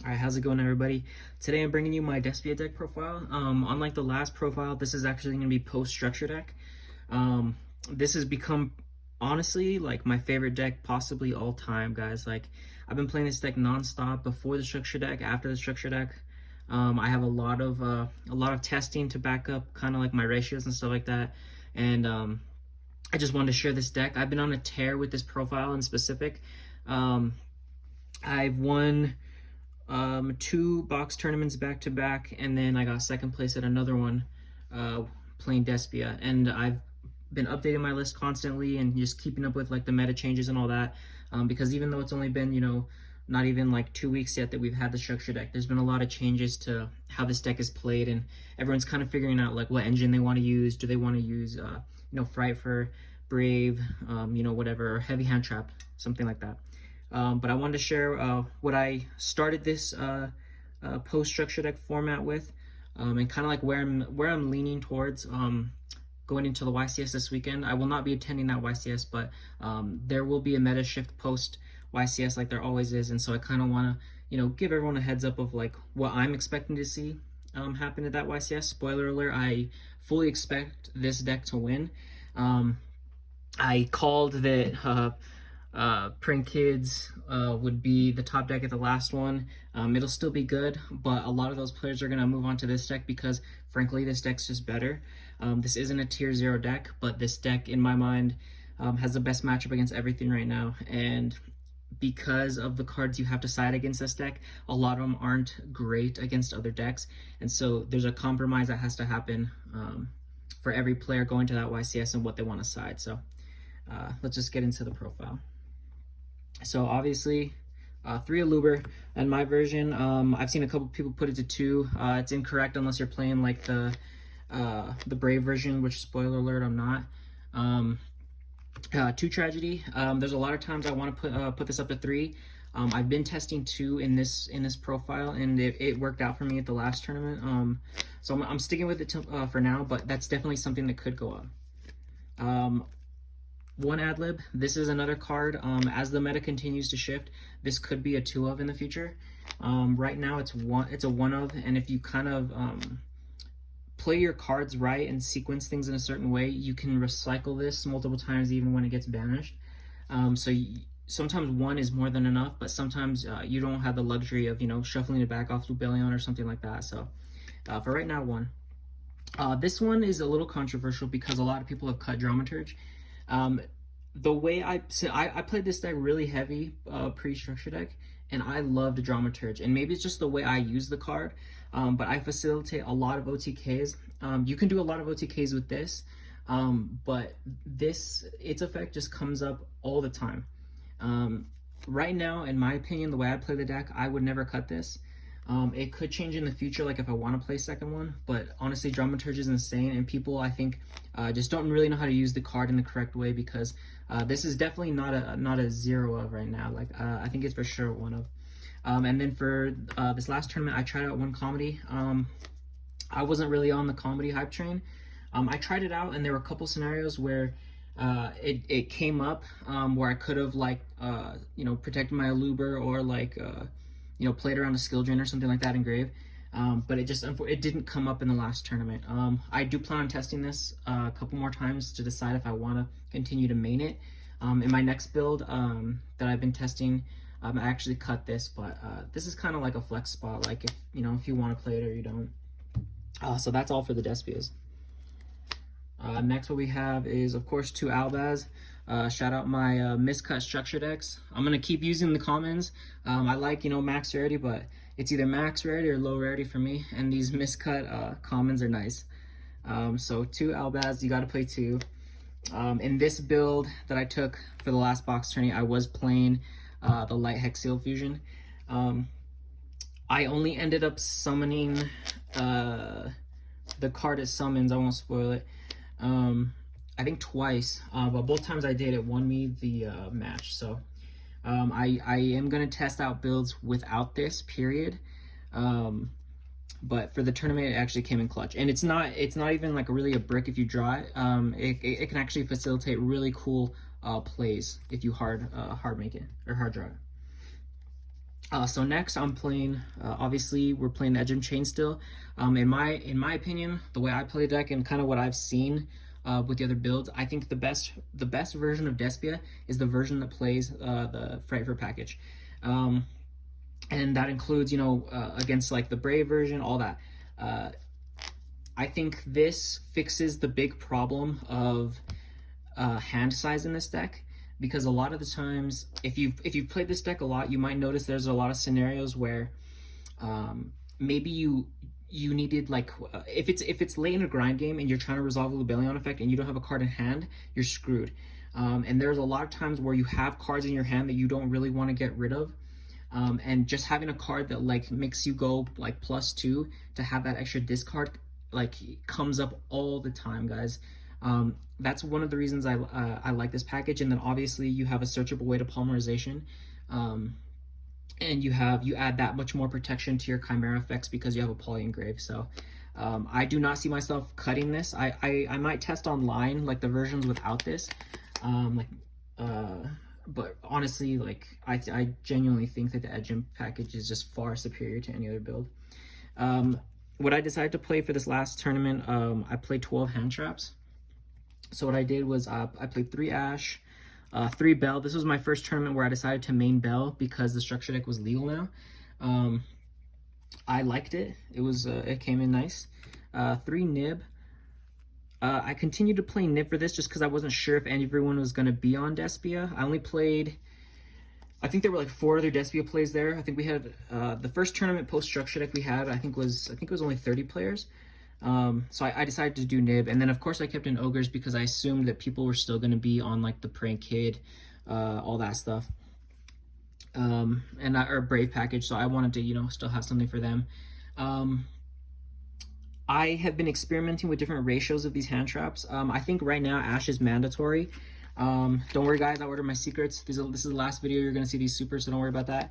Alright, how's it going, everybody? Today I'm bringing you my Despia deck profile. Unlike the last profile, this is actually going to be post-structure deck. This has become, honestly, like my favorite deck possibly all time, guys. Like, I've been playing this deck non-stop before the structure deck, after the structure deck. I have a lot of testing to back up kind of like my ratios and stuff like that. And I just wanted to share this deck. I've been on a tear with this profile in specific. I've won two box tournaments back to back, and then I got second place at another one playing Despia. And I've been updating my list constantly and just keeping up with like the meta changes and all that, because even though it's only been, not even like 2 weeks yet that we've had the structure deck, there's been a lot of changes to how this deck is played, and everyone's kind of figuring out like what engine they want to use. Do they want to use Frightfur, Brave, whatever, or Heavy Hand Trap, something like that. But I wanted to share what I started this post-structure deck format with, and kind of like where I'm leaning towards going into the YCS this weekend. I will not be attending that YCS, but there will be a meta shift post YCS like there always is, and so I kind of want to give everyone a heads up of like what I'm expecting to see happen at that YCS. Spoiler alert: I fully expect this deck to win. I called that Print Kids would be the top deck at the last one. It'll still be good, but a lot of those players are going to move on to this deck because, frankly, this deck's just better. This isn't a tier 0 deck, but this deck, in my mind, has the best matchup against everything right now. And because of the cards you have to side against this deck, a lot of them aren't great against other decks. And so there's a compromise that has to happen for every player going to that YCS and what they want to side. So let's just get into the profile. So obviously, 3 Aluber, and my version, I've seen a couple people put it to 2. It's incorrect unless you're playing like the Brave version, which, spoiler alert, I'm not. 2 Tragedy. There's a lot of times I want to put this up to 3. I've been testing 2 in this profile, and it worked out for me at the last tournament. So I'm sticking with it for now, but that's definitely something that could go up. 1 Adlib. This is another card. As the meta continues to shift, this could be a 2 of in the future. Right now it's a 1 of, and if you kind of play your cards right and sequence things in a certain way, you can recycle this multiple times even when it gets banished. Sometimes 1 is more than enough, but sometimes you don't have the luxury of shuffling it back off Lubellion or something like that. So for right now, 1. This one is a little controversial because a lot of people have cut Dramaturge. The way I played this deck really heavy pre-structure deck, and I loved Dramaturge, and maybe it's just the way I use the card, but I facilitate a lot of OTKs. You can do a lot of OTKs with this, but its effect just comes up all the time. Right now, in my opinion, the way I play the deck, I would never cut this. It could change in the future, like if I want to play second one, but honestly, Dramaturge is insane, and people, I think, just don't really know how to use the card in the correct way, because this is definitely not a 0 of right now. Like I think it's for sure 1 of. And then for this last tournament, I tried out 1 comedy. I wasn't really on the comedy hype train. I tried it out, and there were a couple scenarios where it came up where I could have protected my Aluber, or played around a skill drain or something like that in Grave, but it didn't come up in the last tournament. I do plan on testing this a couple more times to decide if I want to continue to main it. In my next build that I've been testing, I actually cut this, but this is kind of like a flex spot, like if you want to play it or you don't. So that's all for the Despias. Next, what we have is, of course, 2 Albaz. Shout out my miscut structure decks. I'm going to keep using the commons. I like, max rarity, but it's either max rarity or low rarity for me, and these miscut commons are nice. So 2 Albaz, you got to play 2. In this build that I took for the last box tourney, I was playing the Light Hex Seal Fusion. I only ended up summoning the card it summons. I won't spoil it. I think twice, but both times I did, it won me the match. So I am going to test out builds without this, period. But for the tournament, it actually came in clutch, and it's not even like really a brick if you draw it. It can actually facilitate really cool plays if you hard make it or hard draw it. So next I'm playing, obviously we're playing Edge and Chain still. In my opinion, the way I play the deck and kind of what I've seen with the other builds, I think the best version of Despia is the version that plays the Frightfur package. Um, and that includes, against like the Brave version, all that. Uh, I think this fixes the big problem of hand size in this deck, because a lot of the times, if you've played this deck a lot, you might notice there's a lot of scenarios where maybe you needed, like, if it's late in a grind game and you're trying to resolve a Lubellion effect and you don't have a card in hand, you're screwed. And there's a lot of times where you have cards in your hand that you don't really want to get rid of. And just having a card that like makes you go like +2 to have that extra discard like comes up all the time, guys. That's one of the reasons I like this package. And then obviously you have a searchable way to polymerization, and you add that much more protection to your Chimera effects because you have a poly engrave. So I do not see myself cutting this. I might test online like the versions without this, but honestly, like I genuinely think that the Edge package is just far superior to any other build. What I decided to play for this last tournament, I played 12 hand traps. So what I did was I played 3 Ash, 3 Bell. This was my first tournament where I decided to main Bell because the structure deck was legal now. I liked it. It came in nice. 3 Nib. I continued to play Nib for this just because I wasn't sure if everyone was going to be on Despia. I think there were like 4 other Despia plays there. I think we had the first tournament post structure deck we had. I think it was only 30 players. So I decided to do Nib, and then of course I kept in Ogres because I assumed that people were still going to be on like the Praying Kid, all that stuff, or Brave package. So I wanted to still have something for them. I have been experimenting with different ratios of these hand traps. I think right now Ash is mandatory. Don't worry, guys. I ordered my secrets. This is the last video you're gonna see these supers, so don't worry about that.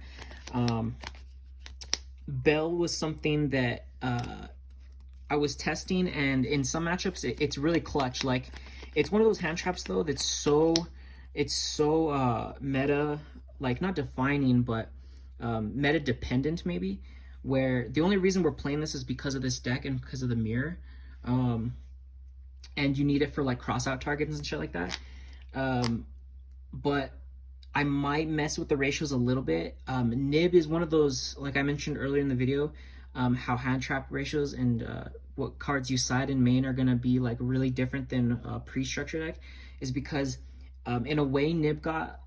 Bell was something that I was testing, and in some matchups it's really clutch. Like, it's one of those hand traps though that's so meta, like not defining, but meta dependent maybe, where the only reason we're playing this is because of this deck and because of the mirror, and you need it for like cross out targets and shit like that. But I might mess with the ratios a little bit. Nib is one of those, like I mentioned earlier in the video, how hand trap ratios and what cards you side and main are going to be like really different than pre-structure deck, is because in a way Nib got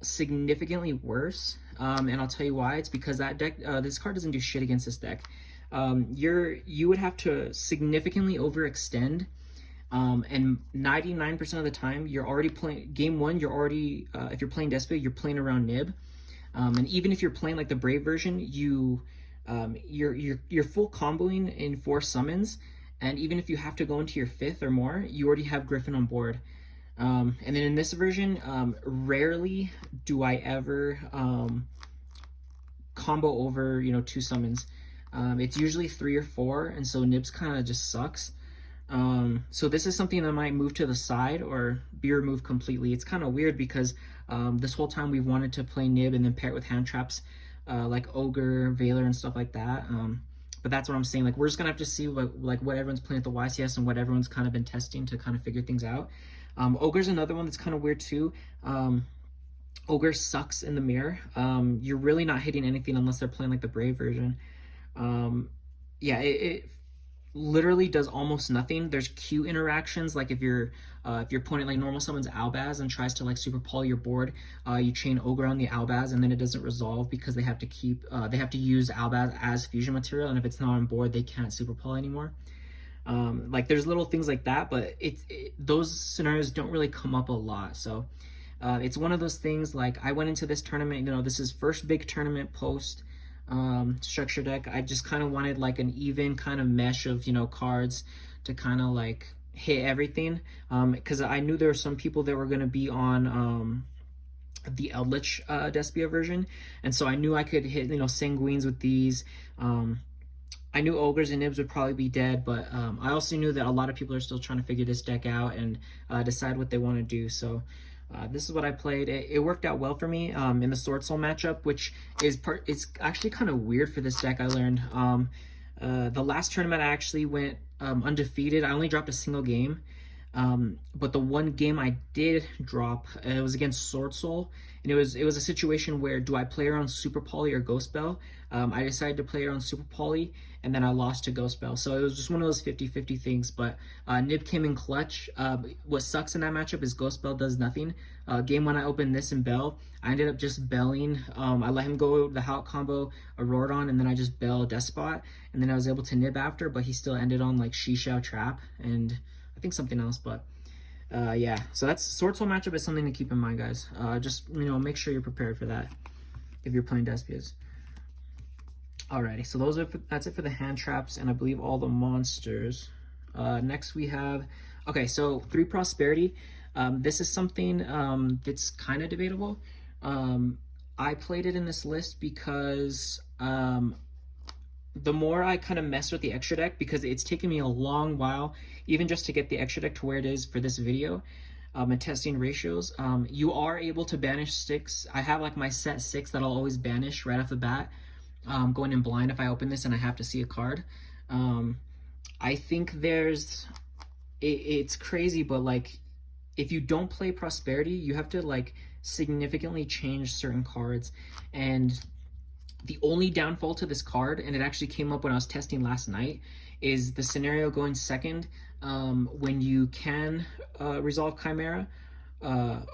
significantly worse, and I'll tell you why. It's because that deck, this card doesn't do shit against this deck. You would have to significantly overextend, and 99% of the time you're already playing game 1. You're already if you're playing Despia, you're playing around Nib, and even if you're playing like the Brave version, you're full comboing in 4 summons, and even if you have to go into your 5th or more, you already have Griffin on board. And then in this version, rarely do I ever combo over 2 summons. It's usually 3 or 4, and so Nibs kind of just sucks. So this is something that might move to the side or be removed completely. It's kind of weird because this whole time we've wanted to play Nib and then pair it with hand traps like Ogre, Veiler, and stuff like that. But that's what I'm saying. Like, we're just gonna have to see what everyone's playing at the YCS and what everyone's kind of been testing to kind of figure things out. Ogre's another one that's kind of weird too. Ogre sucks in the mirror. You're really not hitting anything unless they're playing like the Brave version. Yeah, it literally does almost nothing. There's Q interactions, like if your opponent like normal summons Albaz and tries to like super poly your board, you chain Ogre on the Albaz, and then it doesn't resolve because they have to use Albaz as fusion material, and if it's not on board, they can't super poly anymore. Like, there's little things like that, but those scenarios don't really come up a lot. So it's one of those things. Like, I went into this tournament, this is first big tournament post structure deck. I just kind of wanted like an even kind of mesh of cards to kind of like hit everything, because I knew there were some people that were going to be on the Eldritch Despia version, and so I knew I could hit Sanguines with these. I knew Ogres and Nibs would probably be dead, but I also knew that a lot of people are still trying to figure this deck out and decide what they want to do. So This is what I played. It worked out well for me in the Sword Soul matchup, which it's actually kind of weird for this deck, I learned. The last tournament I actually went undefeated. I only dropped a single game. But the one game I did drop, it was against Sword Soul, and it was a situation where do I play her on Super Poly or Ghost Bell? I decided to play her on Super Poly, and then I lost to Ghost Bell. So it was just one of those 50-50 things, but Nib came in clutch. What sucks in that matchup is Ghost Bell does nothing. Game one I opened this and Bell, I ended up just belling. I let him go the Howt combo, a Rorodon, and then I just bell Despot, and then I was able to Nib after, but he still ended on like Shishao Trap, and I think something else, but yeah. So that's Sword Soul matchup is something to keep in mind, guys. Just make sure you're prepared for that if you're playing Despias. Alrighty, so that's it for the hand traps, and I believe all the monsters. Next we have so 3 Prosperity. This is something that's kind of debatable. I played it in this list because the more I kind of mess with the extra deck, because it's taken me a long while, even just to get the extra deck to where it is for this video, and testing ratios, you are able to banish 6. I have like my set 6 that I'll always banish right off the bat, going in blind if I open this and I have to see a card. I think it's crazy, but like, if you don't play Prosperity, you have to like significantly change certain cards, and the only downfall to this card, and it actually came up when I was testing last night, is the scenario going second when you can resolve Chimera,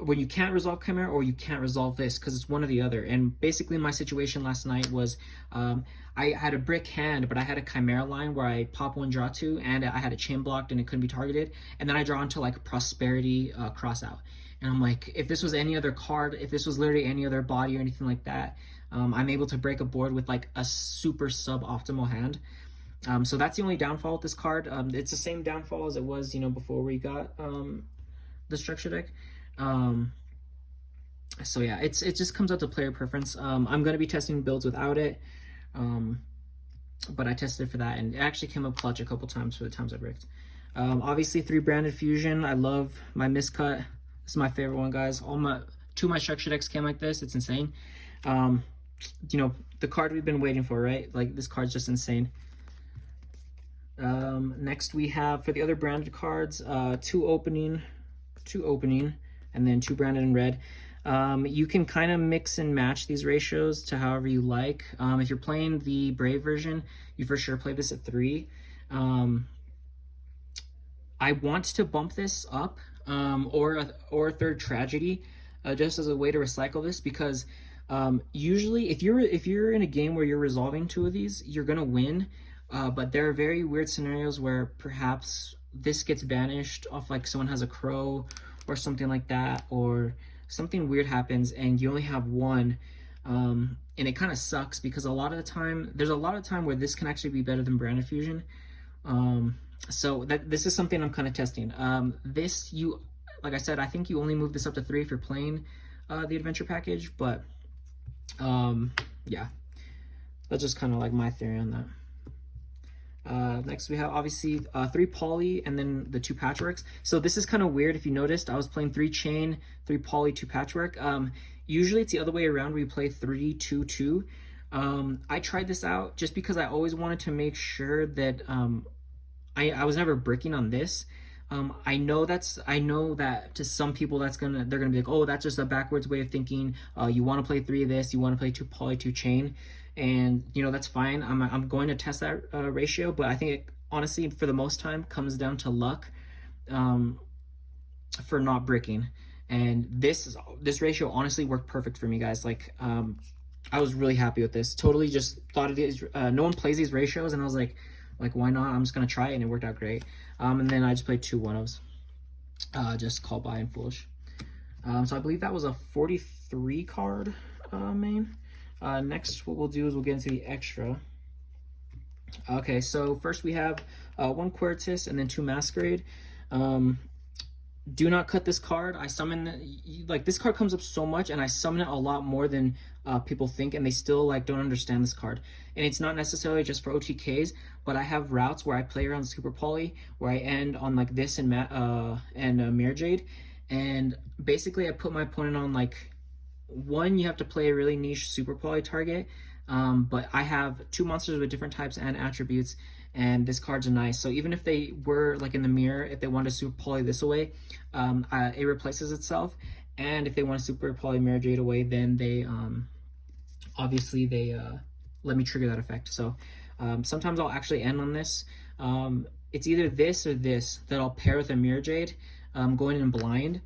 when you can't resolve Chimera, or you can't resolve this, because it's one or the other. And basically my situation last night was I had a brick hand, but I had a Chimera line where I pop 1, draw 2, and I had a chain blocked and it couldn't be targeted, and then I draw into like Prosperity cross out. And I'm like, if this was any other card, if this was literally any other body or anything like that, I'm able to break a board with like a super suboptimal hand. So that's the only downfall with this card. It's the same downfall as it was, before we got the structure deck. So yeah, it just comes out to player preference. I'm gonna be testing builds without it, but I tested it for that, and it actually came up clutch a couple times for the times I bricked. Obviously 3 Branded Fusion. I love my miscut. This is my favorite one, guys. 2 of my structure decks came like this. It's insane. The card we've been waiting for, right? Like, this card's just insane. Next we have, for the other branded cards, 2 opening, and then 2 branded in red. You can kind of mix and match these ratios to however you like. If you're playing the Brave version, you for sure play this at 3. I want to bump this up, or a 3rd Tragedy, just as a way to recycle this, because usually if you're in a game where you're resolving 2 of these, you're gonna win. But there are very weird scenarios where perhaps this gets banished off, like someone has a crow or something like that, or something weird happens and you only have 1, and it kind of sucks, because there's a lot of time where this can actually be better than Branded Fusion. So this is something I'm kind of testing. Like I said, I think you only move this up to 3 if you're playing the adventure package, but yeah, that's just kind of like my theory on that. Next we have obviously 3 Poly and then the 2 Patchworks. So this is kind of weird. If you noticed, I was playing 3 Chain, 3 Poly, 2 Patchwork. Usually it's the other way around where you play 3, 2, 2. I tried this out just because I always wanted to make sure that I was never bricking on this. I know that to some people they're gonna be like, oh, that's just a backwards way of thinking. You want to play 3 of this, you want to play 2 Poly, 2 Chain, and that's fine. I'm going to test that ratio, but I think it honestly, for the most time, comes down to luck for not bricking. And this ratio honestly worked perfect for me, guys. Like, I was really happy with this. Totally just thought of it. No one plays these ratios, and I was like, why not? I'm just gonna try it, and it worked out great. And then I just played 2 1-ofs, just Call By and Foolish. So I believe that was a 43 card main. Next, what we'll do is we'll get into the extra. Okay, so first we have 1 Quertus and then 2 Masquerade. Do not cut this card. I summon, like, this card comes up so much, and I summon it a lot more than people think, and they still like don't understand this card. And it's not necessarily just for OTKs, but I have routes where I play around Super Poly, where I end on like this and Mirror Jade, And basically I put my opponent on like, one, you have to play a really niche super poly target, but I have two monsters with different types and attributes, and this card's nice. So even if they were like in the mirror, if they wanted to super poly this away, it replaces itself. And if they want to super poly mirror jade away, then they obviously they let me trigger that effect. So sometimes I'll actually end on this. It's either this or this that I'll pair with a mirror jade, going in blind.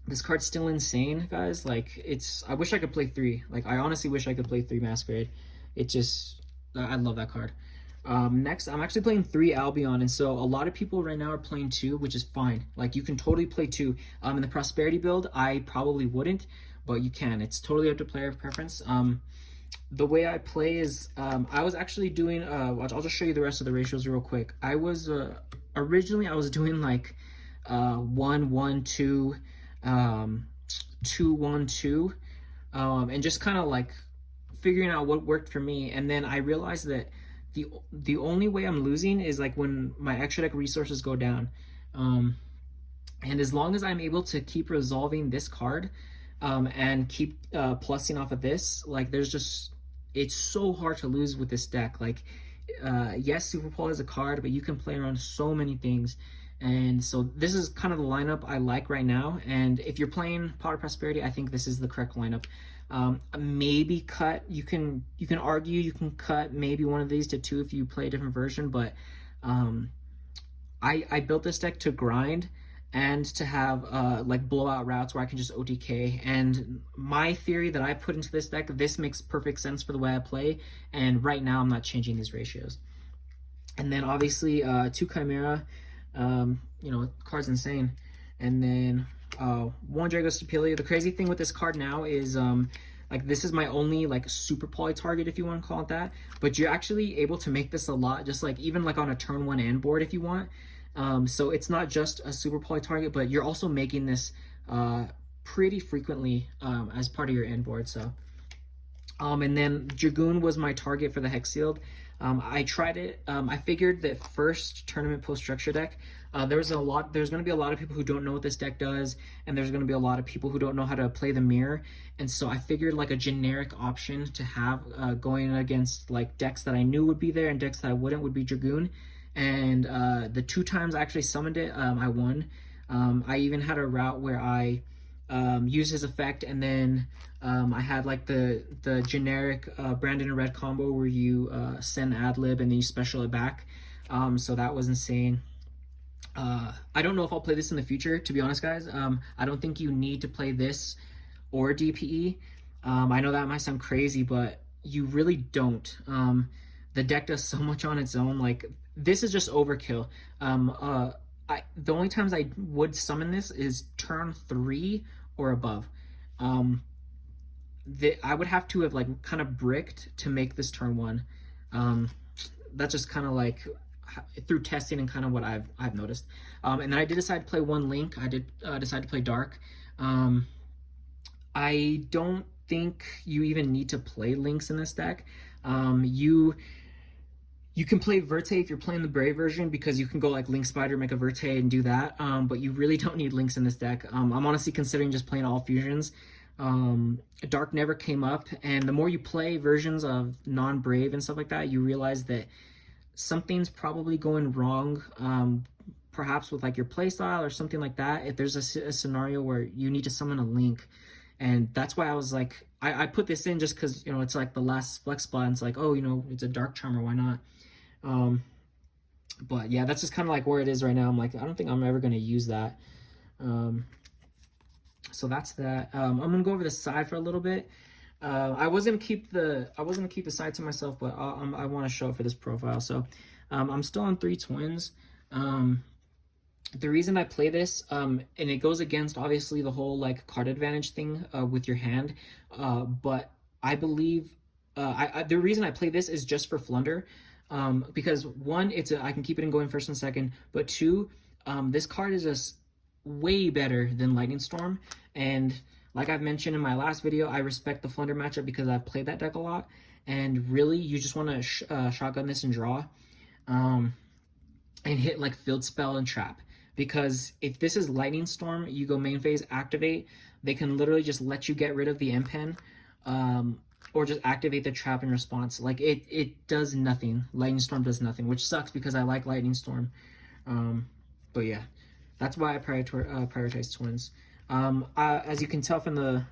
This card's still insane, guys. Like, I wish I could play 3. Like, I honestly wish I could play 3 Masquerade. I love that card. Next, I'm actually playing 3 Albion, and so a lot of people right now are playing 2, which is fine. Like, you can totally play 2. In the Prosperity build, I probably wouldn't, but you can. It's totally up to player preference. The way I play is, I was actually doing, I'll just show you the rest of the ratios real quick. Originally I was doing like 1 1 2 2 1 2, and just kind of like figuring out what worked for me. And then I realized that the only way I'm losing is like when my extra deck resources go down, and as long as I'm able to keep resolving this card, and keep plussing off of this, like it's so hard to lose with this deck. Like, yes, Super Pole is a card, but you can play around so many things. And so this is kind of the lineup I like right now. And if you're playing Pot of Prosperity, I think this is the correct lineup. Maybe cut, you can argue you can cut maybe one of these to 2 if you play a different version, but I built this deck to grind and to have like blowout routes where I can just OTK. And my theory that I put into this deck, this makes perfect sense for the way I play, and right now I'm not changing these ratios. And then obviously 2 Chimera, card's insane. And then 1 Drago Stapelia. The crazy thing with this card now is like, this is my only like super poly target, if you want to call it that, but you're actually able to make this a lot, just like even like on a turn 1 end board if you want. So it's not just a super poly target, but you're also making this pretty frequently as part of your end board. So and then Dragoon was my target for the Hex Sealed. I tried it. I figured that first tournament post structure deck, there's going to be a lot of people who don't know what this deck does, and there's going to be a lot of people who don't know how to play the mirror. And so I figured like a generic option to have going against like decks that I knew would be there and decks that I wouldn't would be Dragoon. And the 2 times I actually summoned it, I won. I even had a route where I used his effect, and then I had like the generic Brandon and Red combo where you send Adlib and then you special it back. So that was insane. I don't know if I'll play this in the future, to be honest, guys. I don't think you need to play this or DPE. I know that might sound crazy, but you really don't. The deck does so much on its own. Like, this is just overkill. The only times I would summon this is turn 3 or above. I would have to have like kind of bricked to make this turn 1. That's just kind of like through testing and kind of what I've noticed. And then I did decide to play 1 Link. I did decide to play Dark. I don't think you even need to play Links in this deck. You can play Verte if you're playing the Brave version, because you can go like Link Spider, make a Verte and do that, but you really don't need Links in this deck. I'm honestly considering just playing all fusions. Dark never came up, and the more you play versions of non-Brave and stuff like that, you realize that something's probably going wrong, perhaps with like your playstyle or something like that, if there's a scenario where you need to summon a Link. And that's why I was like, I put this in just because, it's like the last flex spot, and it's like, oh, it's a Dark Charmer, why not? But yeah, that's just kind of like where it is right now. I'm like, I don't think I'm ever going to use that. So that's that. I'm gonna go over the side for a little bit. I was gonna keep the side to myself, but I want to show it for this profile. So I'm still on 3 Twins. The reason I play this, and it goes against obviously the whole like card advantage thing with your hand, but I believe the reason I play this is just for Flunder, because 1, I can keep it in going first and second, but 2, this card is just way better than Lightning Storm. And like I've mentioned in my last video, I respect the Flunder matchup because I've played that deck a lot, and really you just want to shotgun this and draw, and hit like Field Spell and Trap. because if this is Lightning Storm, you go main phase, activate, they can literally just let you get rid of the M-Pen, or just activate the trap in response. Like it does nothing. Lightning Storm does nothing, which sucks because I like Lightning Storm. But yeah, that's why I prioritize twins. As you can tell from the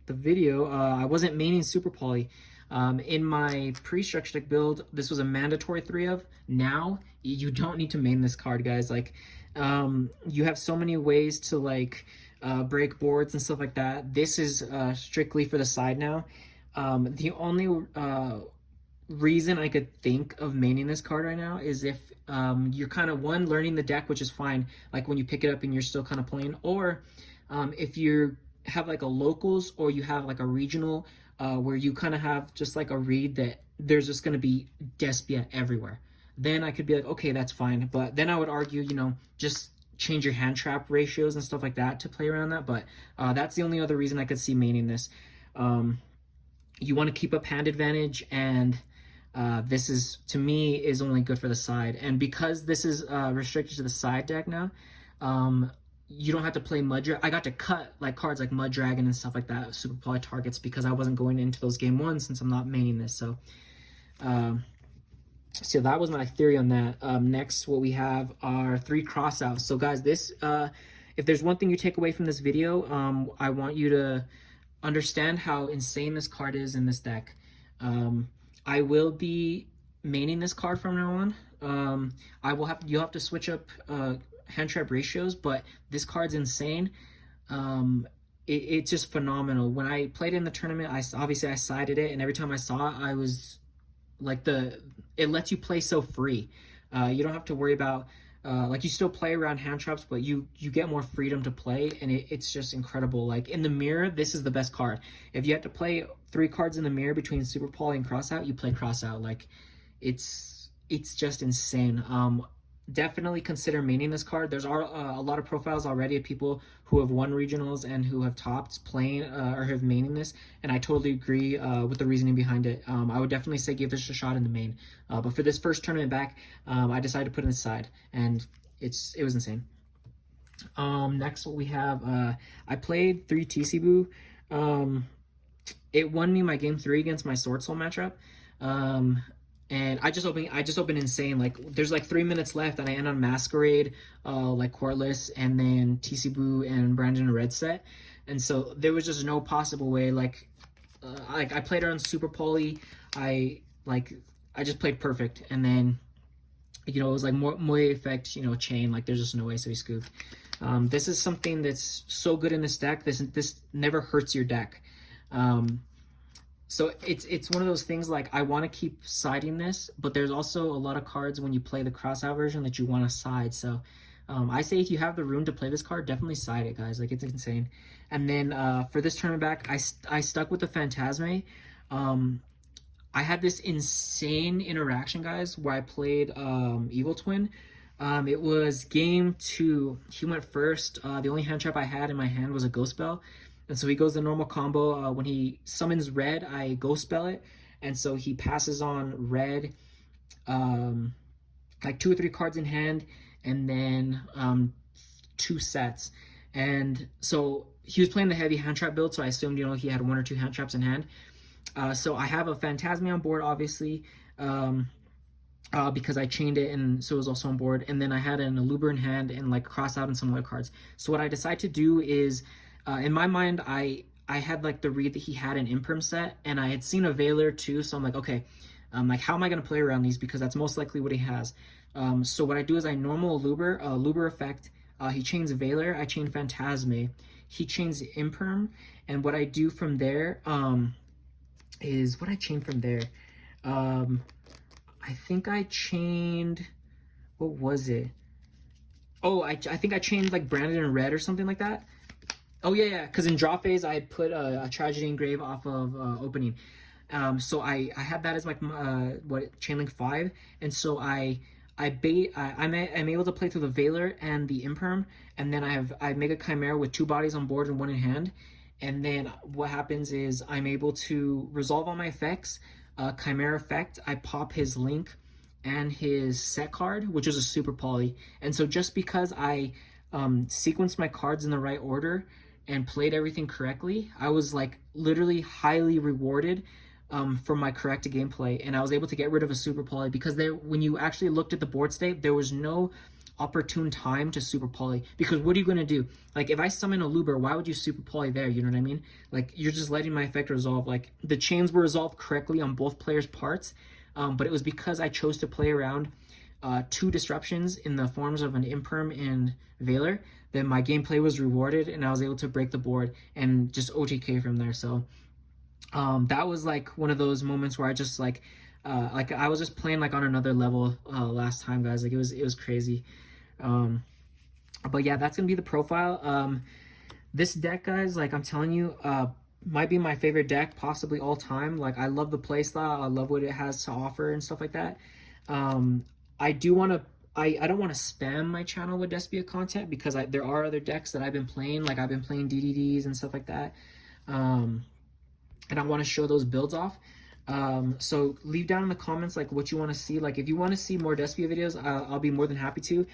video, I wasn't maining Super Poly. In my pre-structure deck build, this was a mandatory 3 of. Now, you don't need to main this card, guys. Like, you have so many ways to, like, break boards and stuff like that. This is strictly for the side now. The only reason I could think of maining this card right now is if you're kind of, one, learning the deck, which is fine, like when you pick it up and you're still kind of playing, or if you have like a locals or you have like a regional where you kind of have just like a read that there's just going to be Despia everywhere, then I could be like, okay, that's fine. But then I would argue, you know, just change your hand trap ratios and stuff like that to play around that. But that's the only other reason I could see maining this. You want to keep up hand advantage, and this is, to me, is only good for the side. And because this is restricted to the side deck now, you don't have to play Mud Dragon. I got to cut like cards like Mud Dragon and stuff like that, Super Poly targets, because I wasn't going into those game one since I'm not maining this. So so that was my theory on that. Next, what we have are 3 crossouts. So guys, this if there's one thing you take away from this video, I want you to understand how insane this card is in this deck. I will be maining this card from now on. You'll have to switch up hand trap ratios, but this card's insane. It's just phenomenal. When I played in the tournament, I sided it, and every time I saw it, I was like, it lets you play so free. You don't have to worry about like, you still play around hand traps, but you get more freedom to play, and it's just incredible. Like in the mirror, this is the best card. If you have to play 3 cards in the mirror between Super Poly and Crossout, you play Crossout. Like it's just insane. Definitely consider maining this card. There's a lot of profiles already of people who have won regionals and who have topped playing or have maining this, and I totally agree with the reasoning behind it. I would definitely say give this a shot in the main, but for this first tournament back, I decided to put it aside, and it was insane. Next, what we have, I played 3 TC Boo. It won me my game 3 against my Sword Soul matchup. And I just opened insane. Like there's like 3 minutes left, and I end on Masquerade, like Courtless, and then TC Boo and Brandon a red set, and so there was just no possible way. Like I played her on Super Poly. I just played perfect, and then, you know, it was like Moe effect, you know, chain. Like there's just no way, so he scooped. This is something that's so good in this deck. This never hurts your deck. So it's one of those things, like I want to keep siding this, but there's also a lot of cards when you play the crossout version that you want to side. So I say if you have the room to play this card, definitely side it, guys. Like it's insane. And then for this tournament back, I stuck with the Phantasme. I had this insane interaction, guys, where I played Evil Twin. It was game 2. He went first. The only hand trap I had in my hand was a Ghost Spell. And so he goes the normal combo. When he summons red, I Ghost Spell it. And so he passes on red, like 2 or 3 cards in hand, and then 2 sets. And so he was playing the heavy hand trap build, so I assumed, you know, he had 1 or 2 hand traps in hand. So I have a Phantasme on board, obviously, because I chained it, and so it was also on board. And then I had an Aluber in hand and like cross out and some other cards. So what I decided to do is, in my mind, I had like the read that he had an Imperm set, and I had seen a Veiler too, so I'm like, okay, like how am I going to play around these, because that's most likely what he has. So what I do is I normal Luber effect, he chains Veiler, I chain Phantasme, he chains Imperm, and what I do from there is, what I chained from there, I think I chained, what was it? Oh, I think I chained like Brandon in red or something like that. Oh yeah, because in draw phase I put a Tragedy Engrave off of opening. So I had that as like Chainlink 5, and so I'm able to play through the Veiler and the Imperm, and then I make a Chimera with 2 bodies on board and 1 in hand, and then what happens is I'm able to resolve all my effects. Chimera effect, I pop his Link and his set card, which was a super poly. And so just because I sequenced my cards in the right order and played everything correctly, I was like literally highly rewarded for my correct gameplay, and I was able to get rid of a super poly because there, when you actually looked at the board state, there was no opportune time to super poly. Because what are you going to do? Like if I summon a Luber, why would you super poly there? You know what I mean? Like you're just letting my effect resolve. Like the chains were resolved correctly on both players' parts, but it was because I chose to play around two disruptions in the forms of an Imperm and Veiler, then my gameplay was rewarded and I was able to break the board and just OTK from there. So that was like one of those moments where I just like I was just playing like on another level last time, guys. Like it was crazy. But yeah, that's gonna be the profile. This deck, guys, like I'm telling you, might be my favorite deck, possibly all time. Like I love the playstyle, I love what it has to offer and stuff like that. I do want to. I don't want to spam my channel with Despia content because there are other decks that I've been playing. Like I've been playing DDDs and stuff like that. And I want to show those builds off. So leave down in the comments like what you want to see. Like if you want to see more Despia videos, I'll be more than happy to.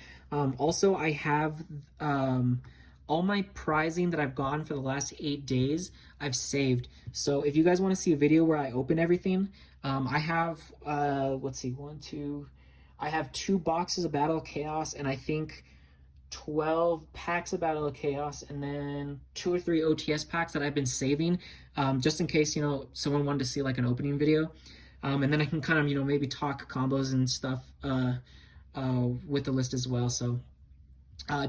Also, I have all my prizing that I've gotten for the last 8 days, I've saved. So if you guys want to see a video where I open everything, I have let's see, I have 2 boxes of Battle of Chaos, and I think 12 packs of Battle of Chaos, and then 2 or 3 OTS packs that I've been saving, just in case, you know, someone wanted to see like an opening video. And then I can kind of, you know, maybe talk combos and stuff with the list as well. So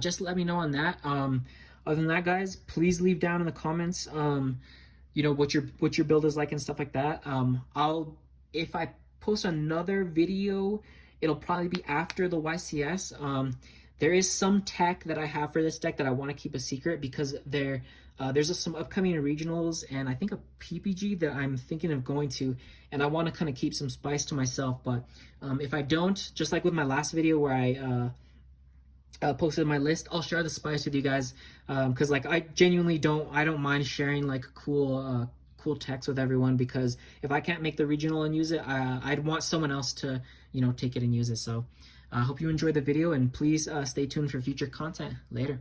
just let me know on that. Other than that, guys, please leave down in the comments, you know, what your build is like and stuff like that. If I post another video, it'll probably be after the YCS. There is some tech that I have for this deck that I want to keep a secret because there's some upcoming regionals and I think a PPG that I'm thinking of going to, and I want to kind of keep some spice to myself. But if I don't, just like with my last video where I posted my list, I'll share the spice with you guys because like I genuinely don't mind sharing like cool text with everyone, because if I can't make the regional and use it, I'd want someone else to, you know, take it and use it. So I hope you enjoyed the video, and please stay tuned for future content. Later.